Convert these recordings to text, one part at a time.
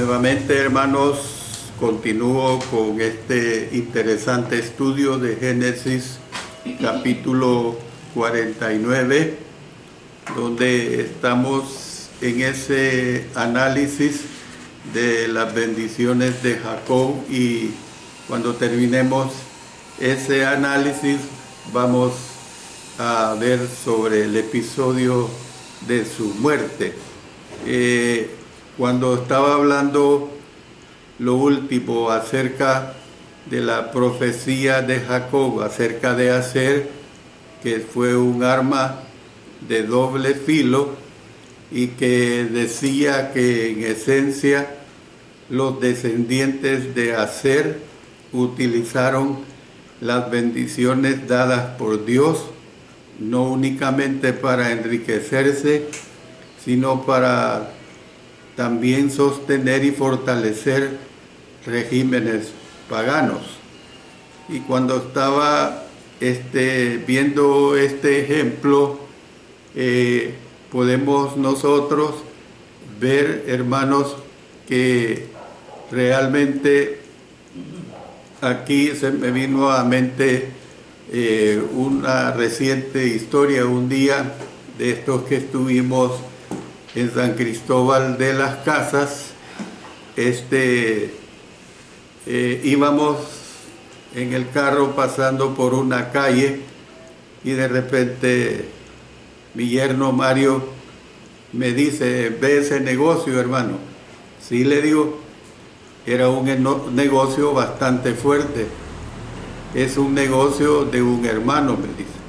Nuevamente, hermanos, continúo con este interesante estudio de Génesis capítulo 49, donde estamos en ese análisis de las bendiciones de Jacob, y cuando terminemos ese análisis vamos a ver sobre el episodio de su muerte. Cuando estaba hablando lo último acerca de la profecía de Jacob, acerca de Aser, que fue un arma de doble filo y que decía que en esencia los descendientes de Aser utilizaron las bendiciones dadas por Dios, no únicamente para enriquecerse, sino para también sostener y fortalecer regímenes paganos. Y cuando estaba viendo este ejemplo, podemos nosotros ver, hermanos, que realmente aquí se me vino a mente una reciente historia. Un día de estos que estuvimos en San Cristóbal de las Casas, íbamos en el carro pasando por una calle y de repente mi yerno Mario me dice: ¿ve ese negocio, hermano? Sí, le digo, era un negocio bastante fuerte. Es un negocio de un hermano, me dice,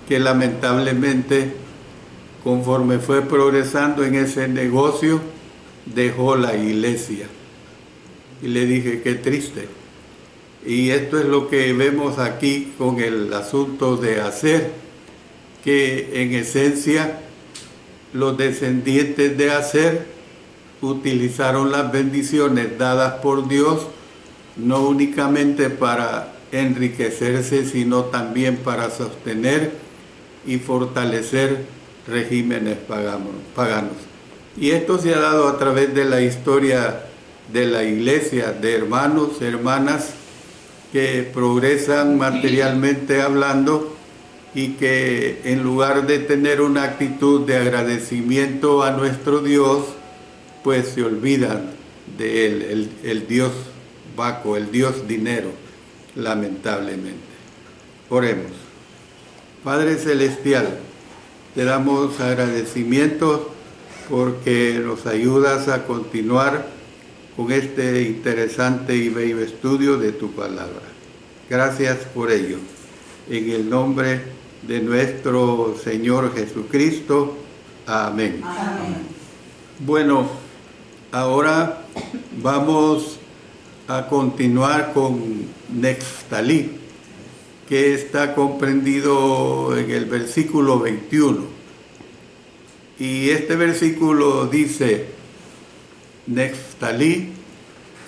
que lamentablemente, conforme fue progresando en ese negocio, dejó la iglesia. Y le dije: qué triste. Y esto es lo que vemos aquí con el asunto de Aser, que en esencia los descendientes de Aser utilizaron las bendiciones dadas por Dios, no únicamente para enriquecerse, sino también para sostener y fortalecer regímenes paganos. Y esto se ha dado a través de la historia de la iglesia, de hermanos, hermanas que progresan materialmente hablando y que en lugar de tener una actitud de agradecimiento a nuestro Dios, pues se olvidan de él, el Dios Baco, el Dios dinero, lamentablemente. Oremos. Padre Celestial, te damos agradecimientos porque nos ayudas a continuar con este interesante y bello estudio de tu palabra. Gracias por ello. En el nombre de nuestro Señor Jesucristo. Amén. Amén. Bueno, ahora vamos a continuar con Neftalí, que está comprendido en el versículo 21. Y este versículo dice: Neftalí,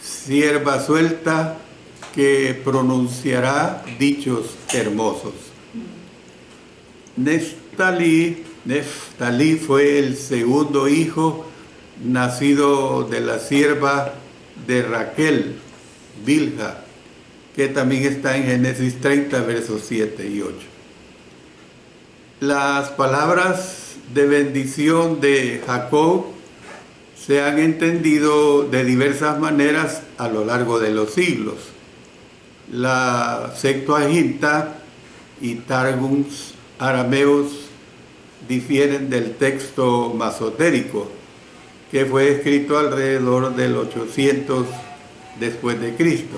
sierva suelta que pronunciará dichos hermosos. Neftalí fue el segundo hijo nacido de la sierva de Raquel, Bilha, que también está en Génesis 30, versos 7 y 8. Las palabras de bendición de Jacob se han entendido de diversas maneras a lo largo de los siglos. La Septuaginta y Targums arameos difieren del texto masotérico, que fue escrito alrededor del 800 después de Cristo.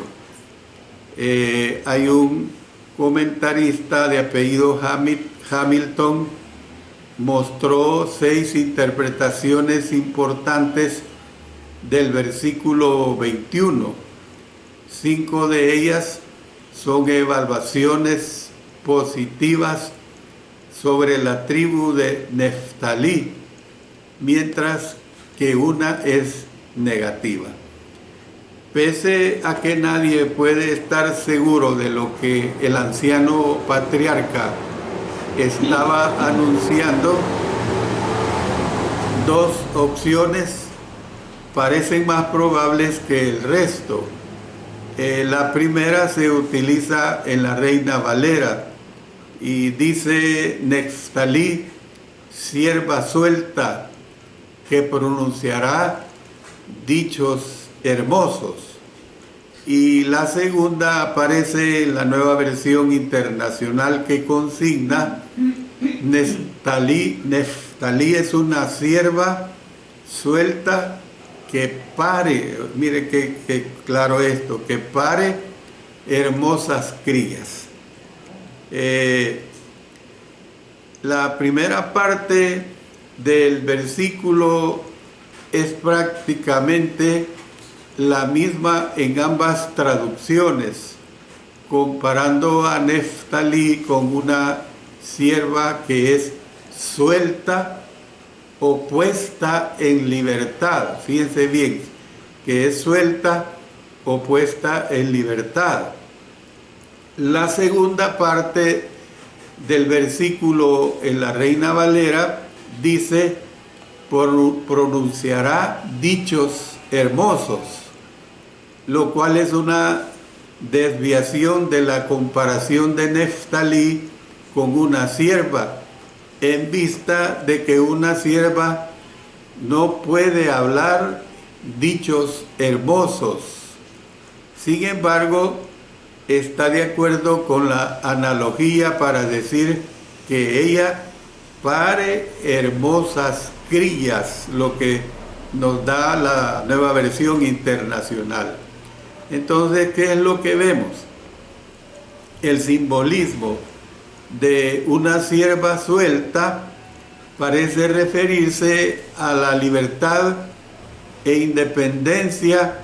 Hay un comentarista de apellido Hamilton, mostró 6 interpretaciones importantes del versículo 21. 5 de ellas son evaluaciones positivas sobre la tribu de Neftalí, mientras que una es negativa. Pese a que nadie puede estar seguro de lo que el anciano patriarca estaba anunciando, dos opciones parecen más probables que el resto. La primera se utiliza en la Reina Valera y dice: Neftalí, sierva suelta, que pronunciará dichos hermosos. Y la segunda aparece en la Nueva Versión Internacional, que consigna: Neftalí es una sierva suelta que pare, mire que claro esto, que pare hermosas crías. La primera parte del versículo es prácticamente la misma en ambas traducciones, comparando a Neftalí con una sierva que es suelta o puesta en libertad. Fíjense bien, que es suelta o puesta en libertad. La segunda parte del versículo en la Reina Valera dice: pronunciará dichos hermosos, lo cual es una desviación de la comparación de Neftalí con una sierva, en vista de que una sierva no puede hablar dichos hermosos. Sin embargo, está de acuerdo con la analogía para decir que ella pare hermosas crías, lo que nos da la Nueva Versión Internacional. Entonces, ¿qué es lo que vemos? El simbolismo de una sierva suelta parece referirse a la libertad e independencia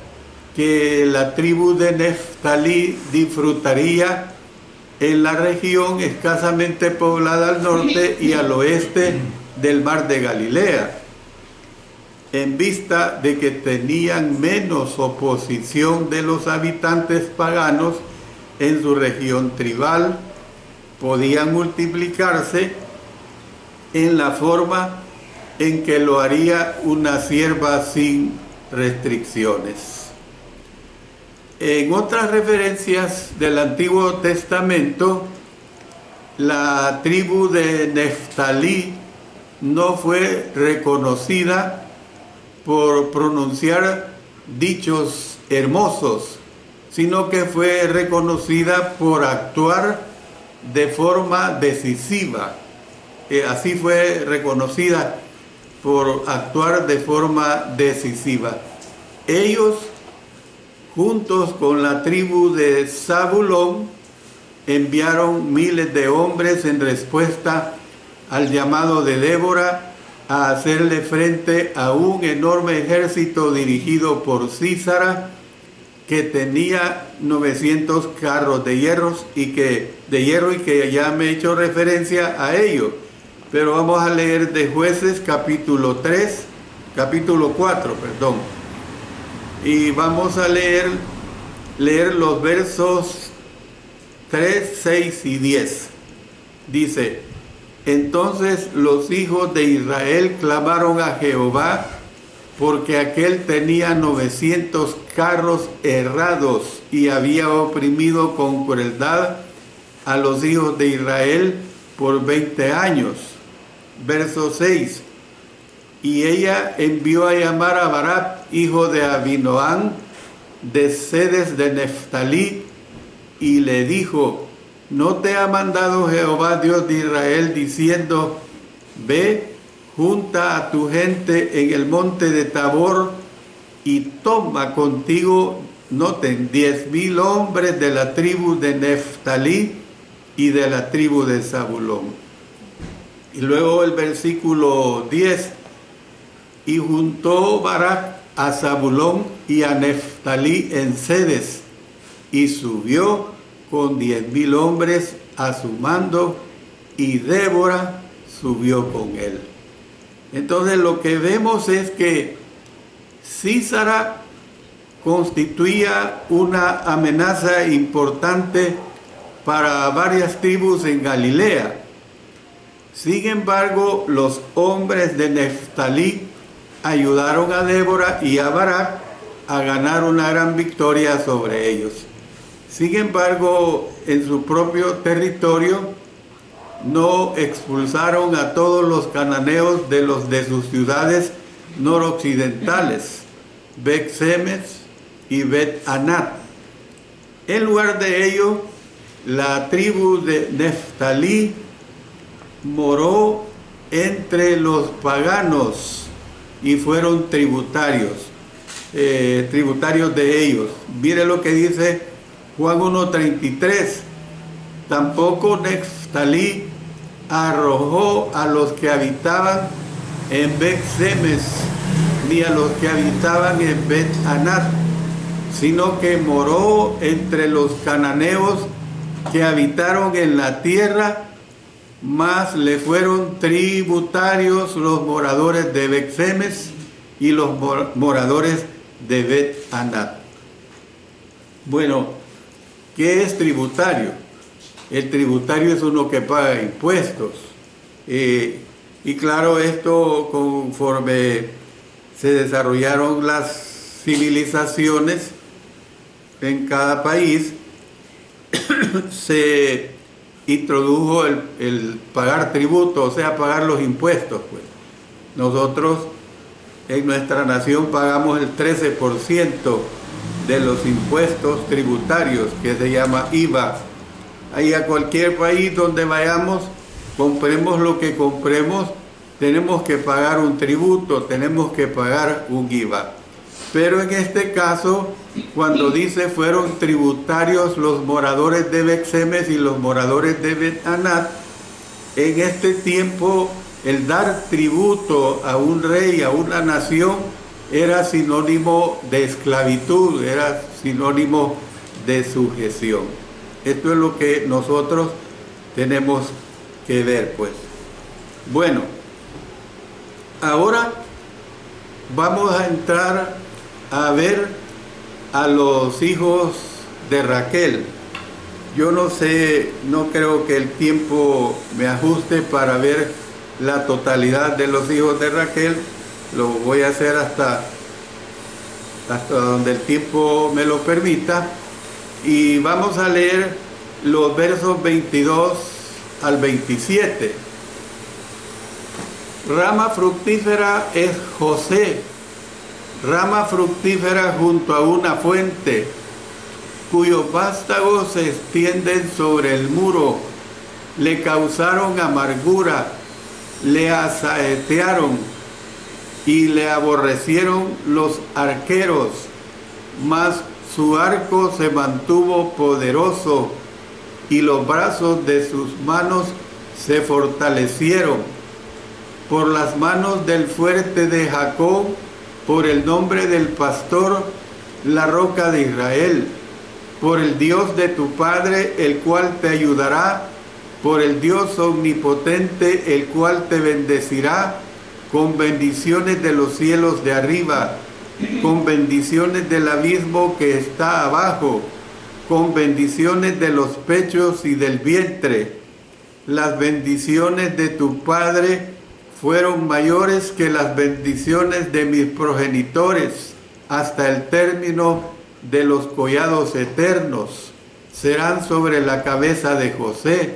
que la tribu de Neftalí disfrutaría en la región escasamente poblada al norte y al oeste del mar de Galilea, en vista de que tenían menos oposición de los habitantes paganos en su región tribal. Podían multiplicarse en la forma en que lo haría una sierva sin restricciones. En otras referencias del Antiguo Testamento, la tribu de Neftalí no fue reconocida por pronunciar dichos hermosos, sino que fue reconocida por actuar de forma decisiva. Así fue reconocida, por actuar de forma decisiva. Ellos, juntos con la tribu de Zabulón, enviaron miles de hombres en respuesta al llamado de Débora a hacerle frente a un enorme ejército dirigido por Sísara, que tenía 900 carros de hierro y que ya me he hecho referencia a ello. Pero vamos a leer de Jueces capítulo 4, y vamos a leer los versos 3, 6 y 10. Dice: entonces los hijos de Israel clamaron a Jehová, porque aquel tenía 900 carros herrados y había oprimido con crueldad a los hijos de Israel por 20 años. Verso 6. Y ella envió a llamar a Barak, hijo de Abinoam, de Cedes de Neftalí, y le dijo: ¿no te ha mandado Jehová Dios de Israel diciendo: ve, junta a tu gente en el monte de Tabor y toma contigo, noten, 10,000 hombres de la tribu de Neftalí y de la tribu de Zabulón? Y luego el versículo 10: y juntó Barak a Zabulón y a Neftalí en Cedes, y subió con 10,000 hombres a su mando, y Débora subió con él. Entonces lo que vemos es que Sísara constituía una amenaza importante para varias tribus en Galilea. Sin embargo, los hombres de Neftalí ayudaron a Débora y a Barak a ganar una gran victoria sobre ellos. Sin embargo, en su propio territorio no expulsaron a todos los cananeos de sus ciudades noroccidentales, Bet-Semes y Bet-Anat. En lugar de ello, la tribu de Neftalí moró entre los paganos y fueron tributarios de ellos. Mire lo que dice Juan 1:33. Tampoco Neftalí arrojó a los que habitaban en Bet-Semes, ni a los que habitaban en Bet-Anat, sino que moró entre los cananeos que habitaron en la tierra, más le fueron tributarios los moradores de Bet-Semes y los moradores de Bet-Anat. Bueno, ¿qué es tributario? El tributario es uno que paga impuestos. Y claro, esto conforme se desarrollaron las civilizaciones en cada país, se introdujo el pagar tributo, o sea, pagar los impuestos. Pues nosotros en nuestra nación pagamos el 13% de los impuestos tributarios, que se llama IVA. Ahí a cualquier país donde vayamos, compremos lo que compremos, tenemos que pagar un tributo, tenemos que pagar un IVA. Pero en este caso, cuando dice fueron tributarios los moradores de Bet-Semes y los moradores de Bet-Anat, en este tiempo el dar tributo a un rey, a una nación, era sinónimo de esclavitud, era sinónimo de sujeción. Esto es lo que nosotros tenemos que ver, pues. Bueno, ahora vamos a entrar a ver a los hijos de Raquel. Yo no sé, no creo que el tiempo me ajuste para ver la totalidad de los hijos de Raquel. Lo voy a hacer hasta donde el tiempo me lo permita. Y vamos a leer los versos 22 al 27. Rama fructífera es José, rama fructífera junto a una fuente, cuyos vástagos se extienden sobre el muro. Le causaron amargura, le asaetearon y le aborrecieron los arqueros, mas su arco se mantuvo poderoso y los brazos de sus manos se fortalecieron. Por las manos del fuerte de Jacob, por el nombre del pastor, la roca de Israel, por el Dios de tu Padre, el cual te ayudará, por el Dios omnipotente, el cual te bendecirá, con bendiciones de los cielos de arriba, con bendiciones del abismo que está abajo, con bendiciones de los pechos y del vientre. Las bendiciones de tu Padre fueron mayores que las bendiciones de mis progenitores, hasta el término de los collados eternos. Serán sobre la cabeza de José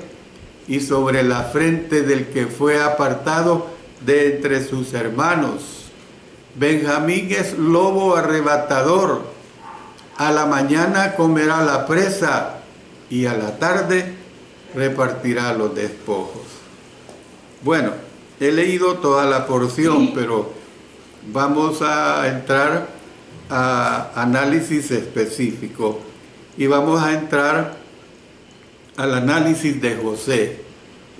y sobre la frente del que fue apartado de entre sus hermanos. Benjamín es lobo arrebatador, a la mañana comerá la presa y a la tarde repartirá los despojos. Bueno, he leído toda la porción, pero vamos a entrar a análisis específico y vamos a entrar al análisis de José.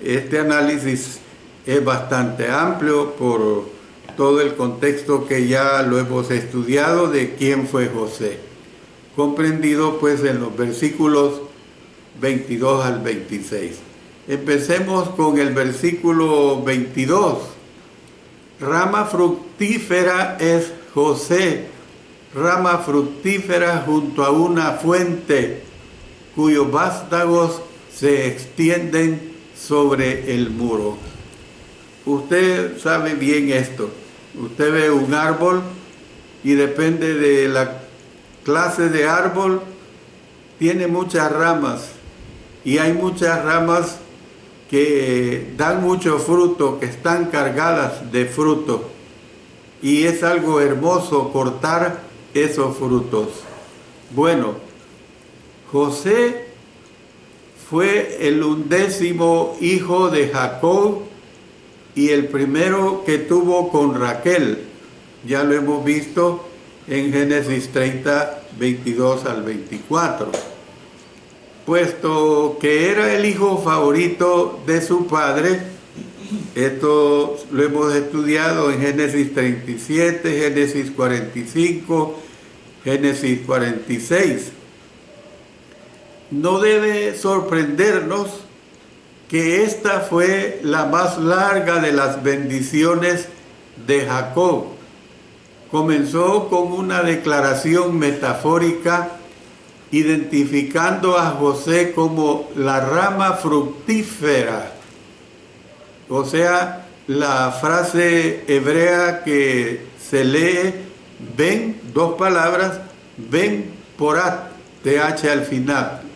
Este análisis es bastante amplio por todo el contexto que ya lo hemos estudiado de quién fue José, comprendido pues en los versículos 22 al 26. Empecemos con el versículo 22. Rama fructífera es José, rama fructífera junto a una fuente, cuyos vástagos se extienden sobre el muro. Usted sabe bien esto. Usted ve un árbol y depende de la clase de árbol, tiene muchas ramas. Y hay muchas ramas que dan mucho fruto, que están cargadas de fruto. Y es algo hermoso cortar esos frutos. Bueno, José fue el 11º hijo de Jacob y el primero que tuvo con Raquel. Ya lo hemos visto en Génesis 30, 22 al 24. Puesto que era el hijo favorito de su padre, esto lo hemos estudiado en Génesis 37, Génesis 45, Génesis 46. No debe sorprendernos que esta fue la más larga de las bendiciones de Jacob. Comenzó con una declaración metafórica identificando a José como la rama fructífera. O sea, la frase hebrea que se lee, ben, dos palabras, ben porat, th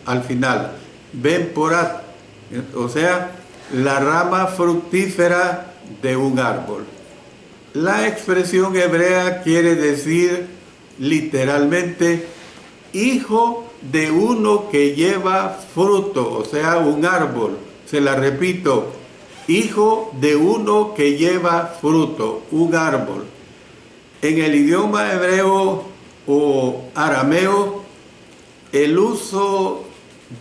al final, ben porat, o sea, la rama fructífera de un árbol. La expresión hebrea quiere decir literalmente hijo de uno que lleva fruto, o sea, un árbol. Se la repito, hijo de uno que lleva fruto, un árbol. En el idioma hebreo o arameo, el uso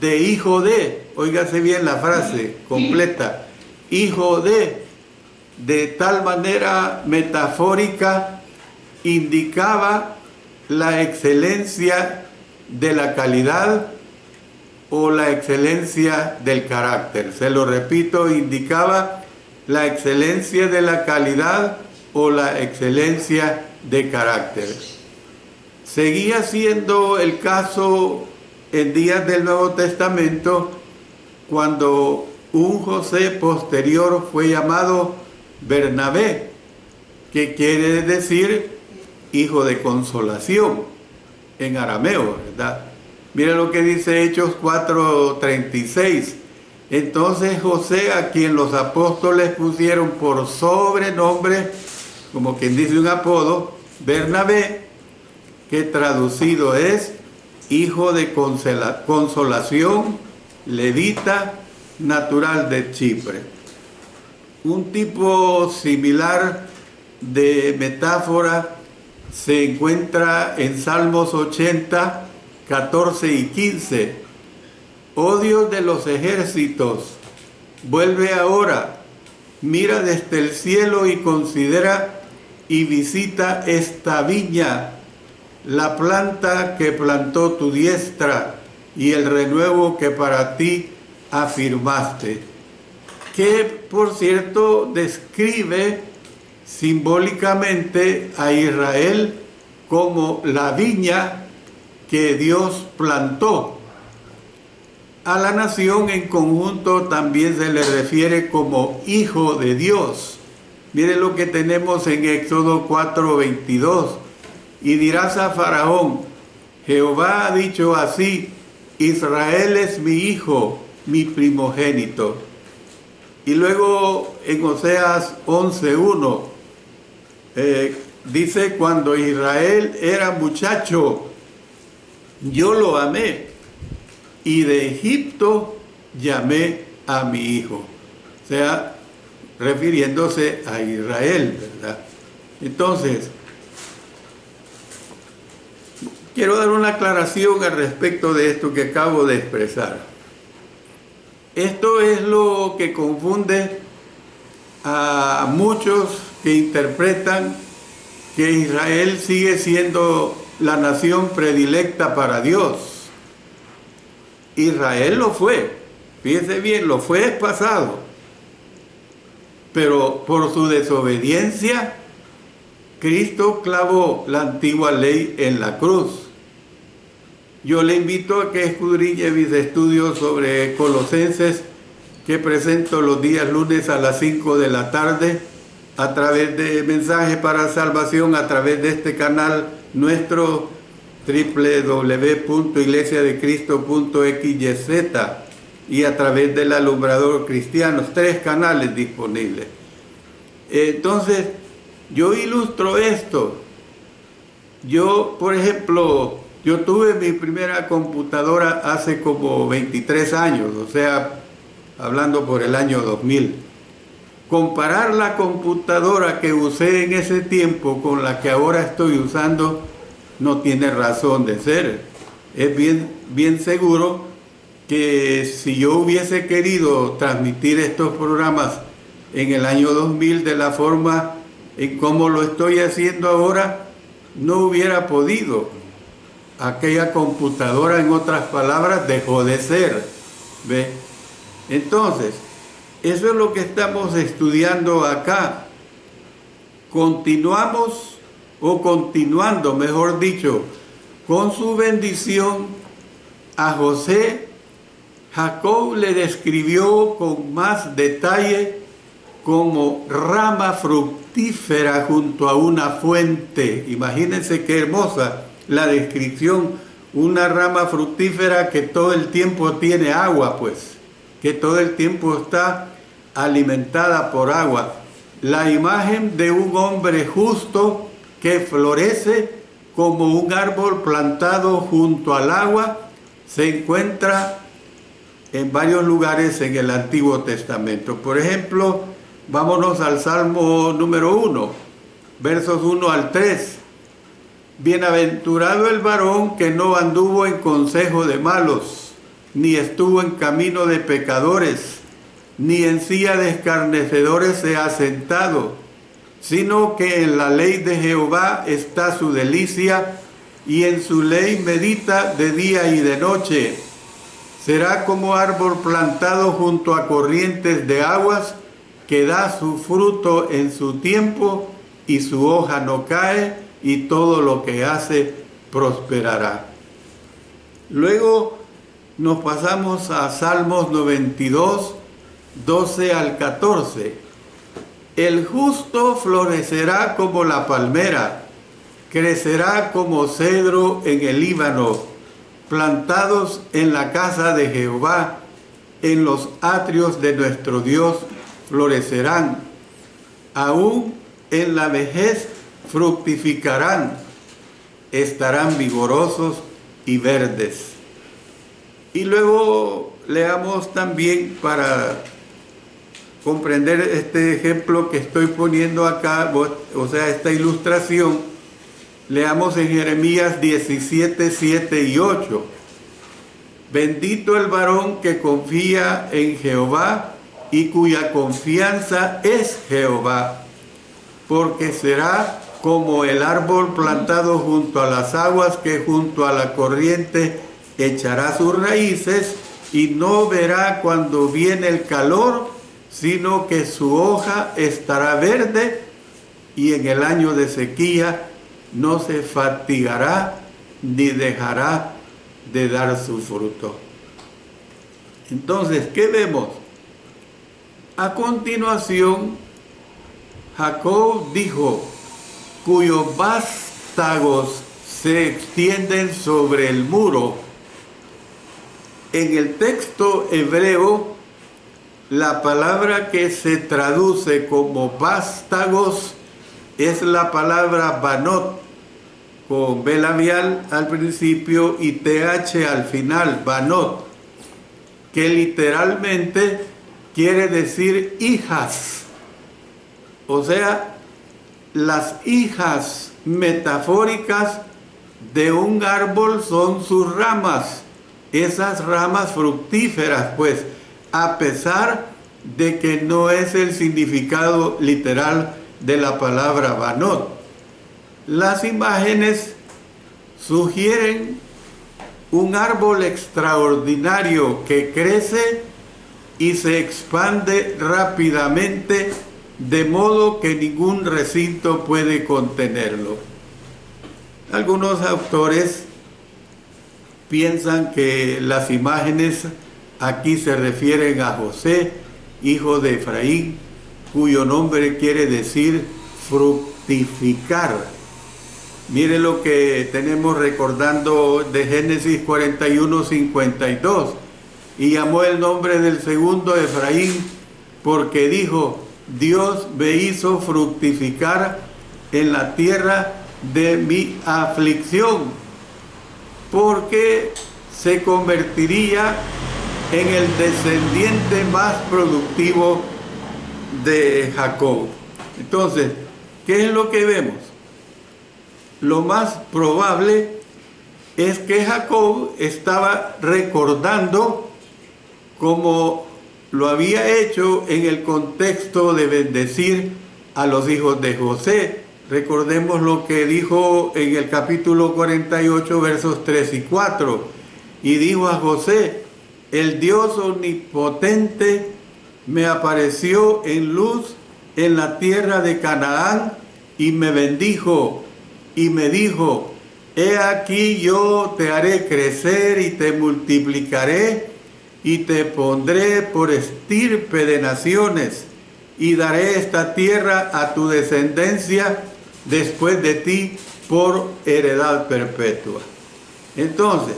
de hijo de, óigase bien la frase completa, hijo de tal manera metafórica, indicaba la excelencia de la calidad o la excelencia del carácter. Se lo repito, indicaba la excelencia de la calidad o la excelencia de carácter. Seguía siendo el caso en días del Nuevo Testamento, cuando un José posterior fue llamado Bernabé, que quiere decir hijo de consolación en arameo, ¿verdad? Mira lo que dice Hechos 4:36. Entonces José, a quien los apóstoles pusieron por sobrenombre, como quien dice un apodo, Bernabé, que traducido es hijo de consolación, levita, natural de Chipre. Un tipo similar de metáfora se encuentra en Salmos 80, 14 y 15. Oh Dios de los ejércitos, vuelve ahora, mira desde el cielo y considera y visita esta viña, la planta que plantó tu diestra y el renuevo que para ti afirmaste. Que, por cierto, describe simbólicamente a Israel como la viña que Dios plantó. A la nación en conjunto también se le refiere como hijo de Dios. Mire lo que tenemos en Éxodo 4:22. Y dirás a Faraón, Jehová ha dicho así, Israel es mi hijo, mi primogénito. Y luego en Oseas 11:1 dice, cuando Israel era muchacho, yo lo amé, y de Egipto llamé a mi hijo. O sea, refiriéndose a Israel, ¿verdad? Entonces, quiero dar una aclaración al respecto de esto que acabo de expresar. Esto es lo que confunde a muchos que interpretan que Israel sigue siendo la nación predilecta para Dios. Israel lo fue, fíjense bien, lo fue pasado, pero por su desobediencia, Cristo clavó la antigua ley en la cruz. Yo le invito a que escudriñe mis estudios sobre Colosenses, que presento los días lunes a las 5 de la tarde, a través de Mensaje para Salvación, a través de este canal nuestro www.iglesiadecristo.xyz y a través del Alumbrador Cristiano, 3 canales disponibles. Entonces, yo ilustro esto. Yo, por ejemplo, yo tuve mi primera computadora hace como 23 años, o sea, hablando por el año 2000. Comparar la computadora que usé en ese tiempo con la que ahora estoy usando no tiene razón de ser. Es bien seguro que si yo hubiese querido transmitir estos programas en el año 2000 de la forma en cómo lo estoy haciendo ahora, no hubiera podido. Aquella computadora, en otras palabras, dejó de ser. ¿Ve? Entonces, eso es lo que estamos estudiando acá. Continuando, mejor dicho, con su bendición a José, Jacob le describió con más detalle como rama fructífera junto a una fuente. Imagínense qué hermosa la descripción, una rama fructífera que todo el tiempo tiene agua, pues, que todo el tiempo está alimentada por agua. La imagen de un hombre justo que florece como un árbol plantado junto al agua se encuentra en varios lugares en el Antiguo Testamento. Por ejemplo, vámonos al Salmo número 1, versos 1 al 3. Bienaventurado el varón que no anduvo en consejo de malos, ni estuvo en camino de pecadores, ni en silla de escarnecedores se ha sentado, sino que en la ley de Jehová está su delicia, y en su ley medita de día y de noche. Será como árbol plantado junto a corrientes de aguas, que da su fruto en su tiempo, y su hoja no cae, y todo lo que hace prosperará. Luego nos pasamos a Salmos 92, 12 al 14. El justo florecerá como la palmera, crecerá como cedro en el Líbano, plantados en la casa de Jehová, en los atrios de nuestro Dios florecerán. Aún en la vejez fructificarán, estarán vigorosos y verdes. Y luego leamos también, para comprender este ejemplo que estoy poniendo acá, o sea, esta ilustración, leamos en Jeremías 17, 7 y 8. Bendito el varón que confía en Jehová y cuya confianza es Jehová, porque será como el árbol plantado junto a las aguas, que junto a la corriente echará sus raíces y no verá cuando viene el calor, sino que su hoja estará verde, y en el año de sequía no se fatigará ni dejará de dar su fruto. Entonces, ¿qué vemos? A continuación, Jacob dijo, cuyos vástagos se extienden sobre el muro. En el texto hebreo, la palabra que se traduce como vástagos es la palabra banot, con B labial al principio y TH al final, banot, que literalmente quiere decir hijas. O sea, las hijas metafóricas de un árbol son sus ramas, esas ramas fructíferas, pues, a pesar de que no es el significado literal de la palabra banot. Las imágenes sugieren un árbol extraordinario que crece y se expande rápidamente, de modo que ningún recinto puede contenerlo. Algunos autores piensan que las imágenes aquí se refieren a José, hijo de Efraín, cuyo nombre quiere decir fructificar. Mire lo que tenemos recordando de Génesis 41:52. Y llamó el nombre del segundo Efraín, porque dijo: Dios me hizo fructificar en la tierra de mi aflicción, porque se convertiría en el descendiente más productivo de Jacob. Entonces, ¿qué es lo que vemos? Lo más probable es que Jacob estaba recordando, como lo había hecho en el contexto de bendecir a los hijos de José. Recordemos lo que dijo en el capítulo 48, versos 3 y 4. Y dijo a José: el Dios omnipotente me apareció en luz en la tierra de Canaán y me bendijo y me dijo: he aquí yo te haré crecer y te multiplicaré y te pondré por estirpe de naciones y daré esta tierra a tu descendencia después de ti por heredad perpetua. Entonces,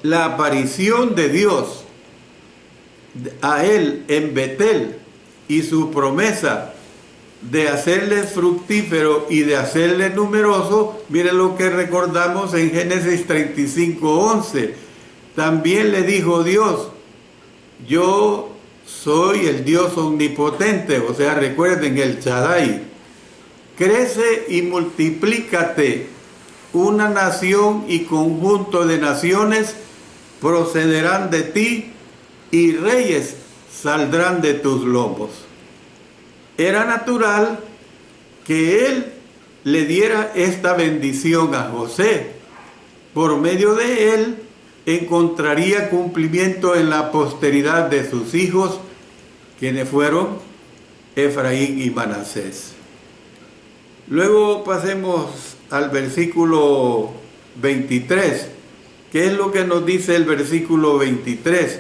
la aparición de Dios a él en Betel y su promesa de hacerle fructífero y de hacerle numeroso, miren lo que recordamos en Génesis 35:11. También le dijo Dios: yo soy el Dios omnipotente, o sea, recuerden el Shaddai. Crece y multiplícate, una nación y conjunto de naciones procederán de ti y reyes saldrán de tus lomos. Era natural que él le diera esta bendición a José. Por medio de él encontraría cumplimiento en la posteridad de sus hijos, quienes fueron Efraín y Manasés. Luego pasemos al versículo 23. ¿Qué es lo que nos dice el versículo 23?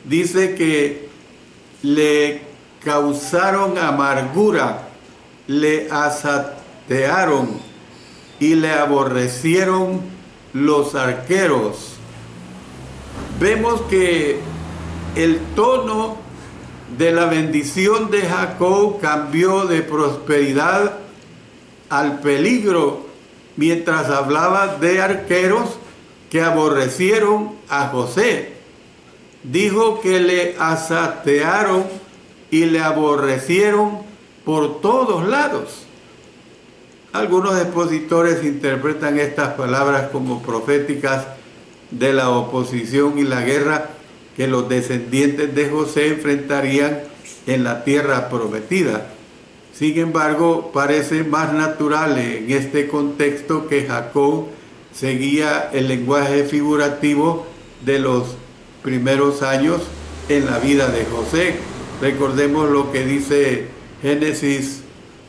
Dice que le causaron amargura, le asatearon y le aborrecieron los arqueros. Vemos que el tono de la bendición de Jacob cambió de prosperidad al peligro, mientras hablaba de arqueros que aborrecieron a José. Dijo que le asatearon y le aborrecieron por todos lados. Algunos expositores interpretan estas palabras como proféticas de la oposición y la guerra que los descendientes de José enfrentarían en la tierra prometida. Sin embargo, parece más natural en este contexto que Jacob seguía el lenguaje figurativo de los primeros años en la vida de José. Recordemos lo que dice Génesis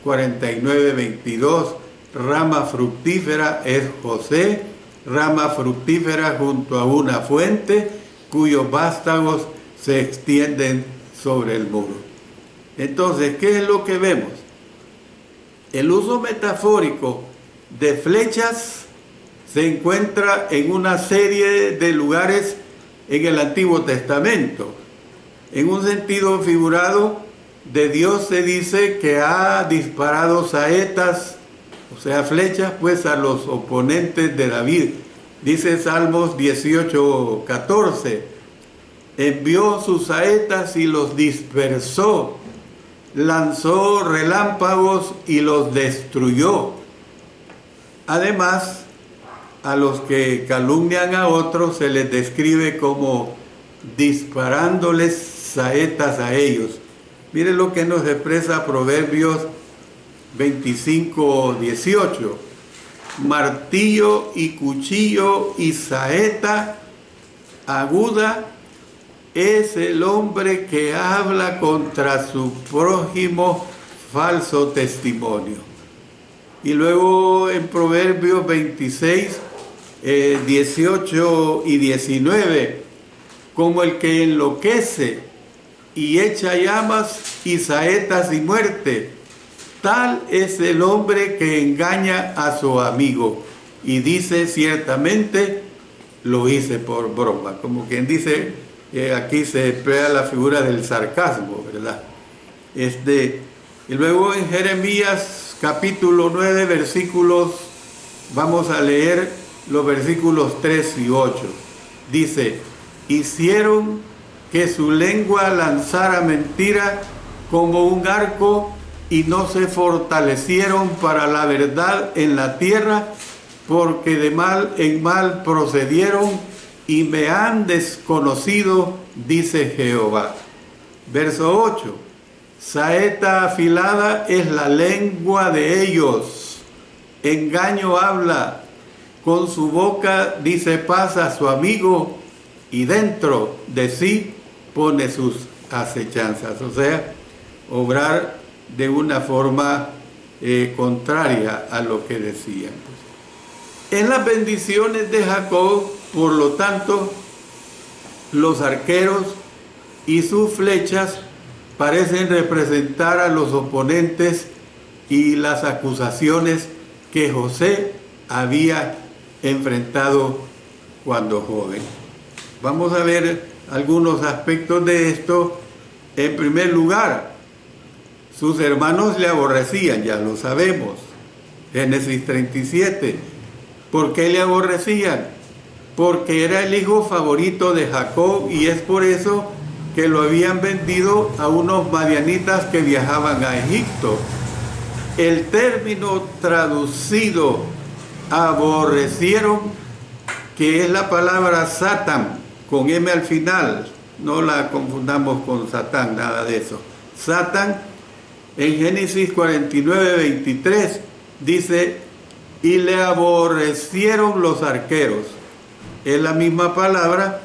49:22, rama fructífera es José, rama fructífera junto a una fuente, cuyos vástagos se extienden sobre el muro. Entonces, ¿qué es lo que vemos? El uso metafórico de flechas se encuentra en una serie de lugares en el Antiguo Testamento. En un sentido figurado, de Dios se dice que ha disparado saetas, o sea, flechas, pues a los oponentes de David. Dice Salmos 18:14, envió sus saetas y los dispersó, lanzó relámpagos y los destruyó. Además, a los que calumnian a otros se les describe como disparándoles saetas a ellos. Miren lo que nos expresa Proverbios 25:18. Martillo y cuchillo y saeta aguda es el hombre que habla contra su prójimo falso testimonio. Y luego en Proverbios 26, 18 y 19, como el que enloquece y echa llamas y saetas y muerte. Tal es el hombre que engaña a su amigo y dice ciertamente lo hice por broma. Como quien dice, aquí se emplea la figura del sarcasmo, ¿verdad? Y luego en Jeremías capítulo 9 versículos, vamos a leer los versículos 3 y 8. Dice, hicieron que su lengua lanzara mentira como un arco y no se fortalecieron para la verdad en la tierra, porque de mal en mal procedieron y me han desconocido, dice Jehová. Verso 8. Saeta afilada es la lengua de ellos, engaño habla, con su boca dice paz a su amigo y dentro de sí pone sus acechanzas. O sea, obrar de una forma contraria a lo que decían. En las bendiciones de Jacob, por lo tanto, los arqueros y sus flechas parecen representar a los oponentes y las acusaciones que José había enfrentado cuando joven. Vamos a ver algunos aspectos de esto. En primer lugar, sus hermanos le aborrecían, ya lo sabemos. Génesis 37. ¿Por qué le aborrecían? Porque era el hijo favorito de Jacob y es por eso que lo habían vendido a unos madianitas que viajaban a Egipto. El término traducido aborrecieron, que es la palabra Satán, con M al final, no la confundamos con Satán, nada de eso. Satán, en Génesis 49, 23, dice, y le aborrecieron los arqueros. Es la misma palabra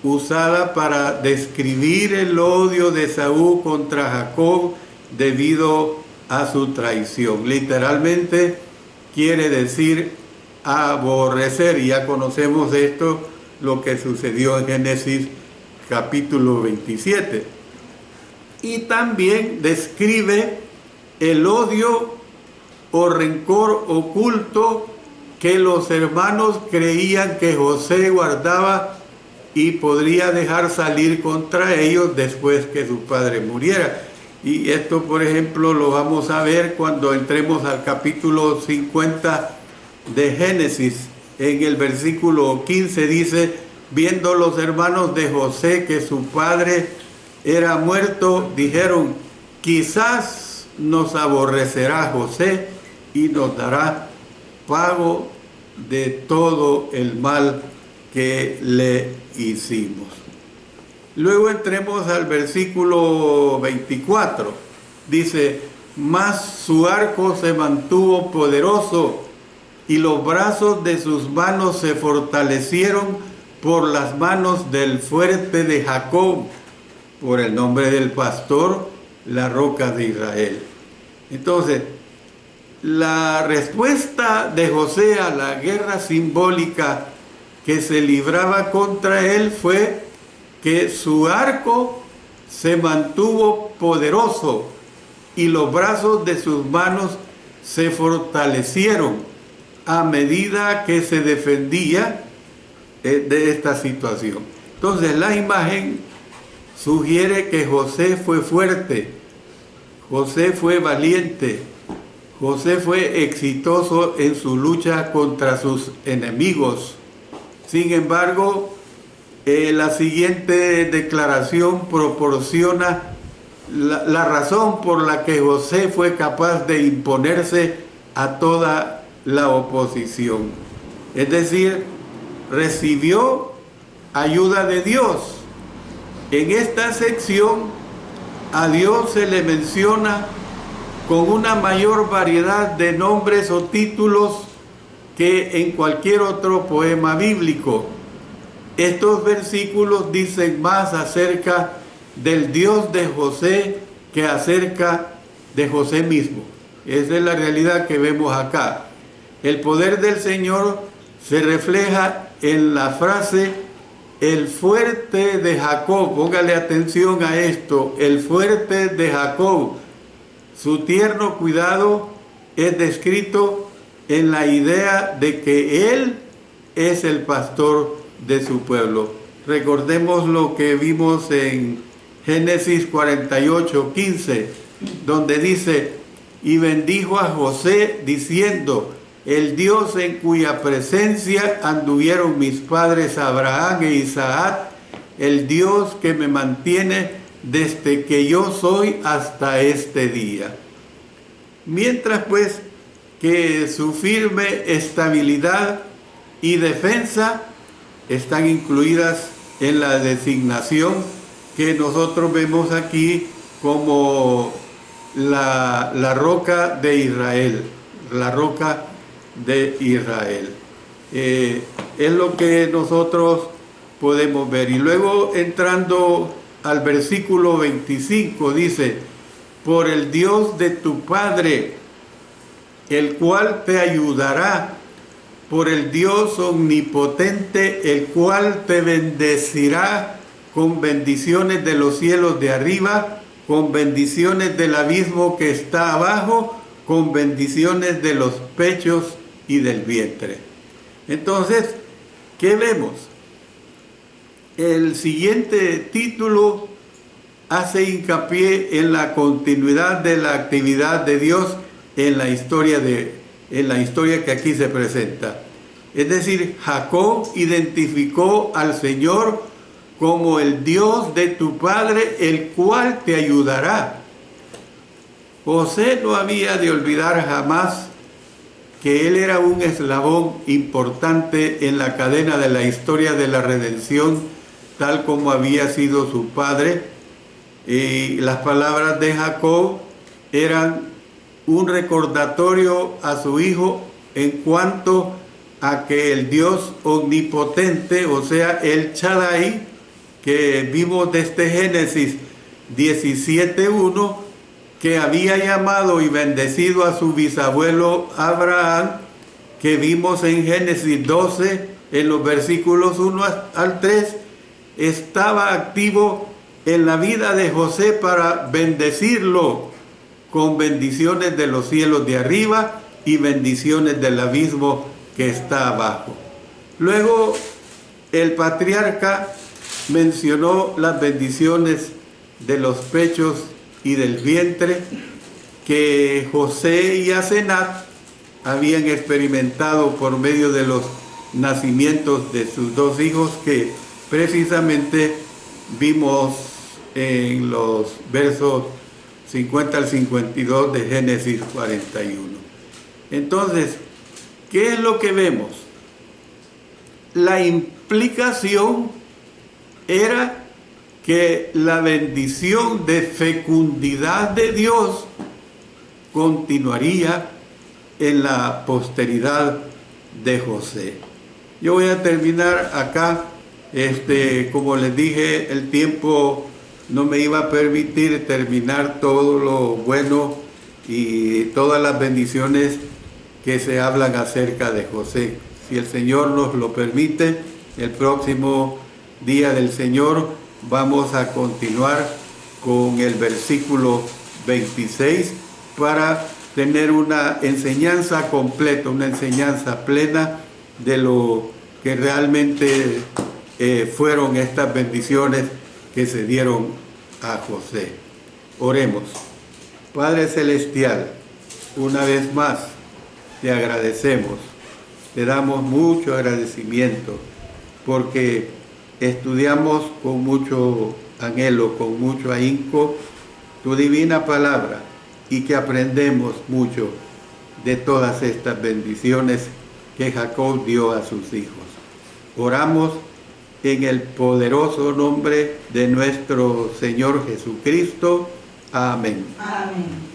usada para describir el odio de Saúl contra Jacob debido a su traición. Literalmente quiere decir aborrecer, y ya conocemos esto, lo que sucedió en Génesis capítulo 27. Y también describe el odio o rencor oculto que los hermanos creían que José guardaba y podría dejar salir contra ellos después que su padre muriera. Y esto, por ejemplo, lo vamos a ver cuando entremos al capítulo 50 de Génesis. En el versículo 15 dice, viendo los hermanos de José que su padre era muerto, dijeron, quizás nos aborrecerá José y nos dará pago de todo el mal que le hicimos. Luego entremos al versículo 24. Dice, mas su arco se mantuvo poderoso y los brazos de sus manos se fortalecieron por las manos del fuerte de Jacob, por el nombre del pastor, la roca de Israel. Entonces, la respuesta de José a la guerra simbólica que se libraba contra él fue que su arco se mantuvo poderoso y los brazos de sus manos se fortalecieron a medida que se defendía de esta situación. Entonces la imagen sugiere que José fue fuerte, José fue valiente, José fue exitoso en su lucha contra sus enemigos. Sin embargo, la siguiente declaración proporciona la razón por la que José fue capaz de imponerse a toda la oposición. Es decir, recibió ayuda de Dios. En esta sección, a Dios se le menciona con una mayor variedad de nombres o títulos que en cualquier otro poema bíblico. Estos versículos dicen más acerca del Dios de José que acerca de José mismo. Esa es la realidad que vemos acá. El poder del Señor se refleja en la frase el fuerte de Jacob, póngale atención a esto, el fuerte de Jacob, su tierno cuidado es descrito en la idea de que él es el pastor de su pueblo. Recordemos lo que vimos en Génesis 48:15, donde dice: y bendijo a José diciendo: el Dios en cuya presencia anduvieron mis padres Abraham e Isaac, el Dios que me mantiene desde que yo soy hasta este día. Mientras pues que su firme estabilidad y defensa están incluidas en la designación que nosotros vemos aquí como la roca de Israel, la roca de Israel. Es lo que nosotros podemos ver. Y luego, entrando al versículo 25, dice: por el Dios de tu Padre, el cual te ayudará, por el Dios omnipotente, el cual te bendecirá con bendiciones de los cielos de arriba, con bendiciones del abismo que está abajo, con bendiciones de los pechos y del vientre. Entonces, ¿qué vemos? El siguiente título hace hincapié en la continuidad de la actividad de Dios en la historia que aquí se presenta. Es decir, Jacob identificó al Señor como el Dios de tu Padre, el cual te ayudará. José no había de olvidar jamás que él era un eslabón importante en la cadena de la historia de la redención, tal como había sido su padre. Y las palabras de Jacob eran un recordatorio a su hijo en cuanto a que el Dios omnipotente, o sea, el Shaddai, que vimos desde Génesis 17:1, que había llamado y bendecido a su bisabuelo Abraham, que vimos en Génesis 12, en los versículos 1 al 3, estaba activo en la vida de José para bendecirlo con bendiciones de los cielos de arriba y bendiciones del abismo que está abajo. Luego, el patriarca mencionó las bendiciones de los pechos y del vientre que José y Asenat habían experimentado por medio de los nacimientos de sus dos hijos, que precisamente vimos en los versos 50 al 52 de Génesis 41. Entonces, ¿qué es lo que vemos? La implicación era que la bendición de fecundidad de Dios continuaría en la posteridad de José. Yo voy a terminar acá. Como les dije, el tiempo no me iba a permitir terminar todo lo bueno y todas las bendiciones que se hablan acerca de José. Si el Señor nos lo permite, el próximo día del Señor vamos a continuar con el versículo 26 para tener una enseñanza completa, una enseñanza plena de lo que realmente fueron estas bendiciones que se dieron a José. Oremos. Padre Celestial, una vez más te agradecemos, te damos mucho agradecimiento porque estudiamos con mucho anhelo, con mucho ahínco tu divina palabra y que aprendemos mucho de todas estas bendiciones que Jacob dio a sus hijos. Oramos en el poderoso nombre de nuestro Señor Jesucristo. Amén. Amén.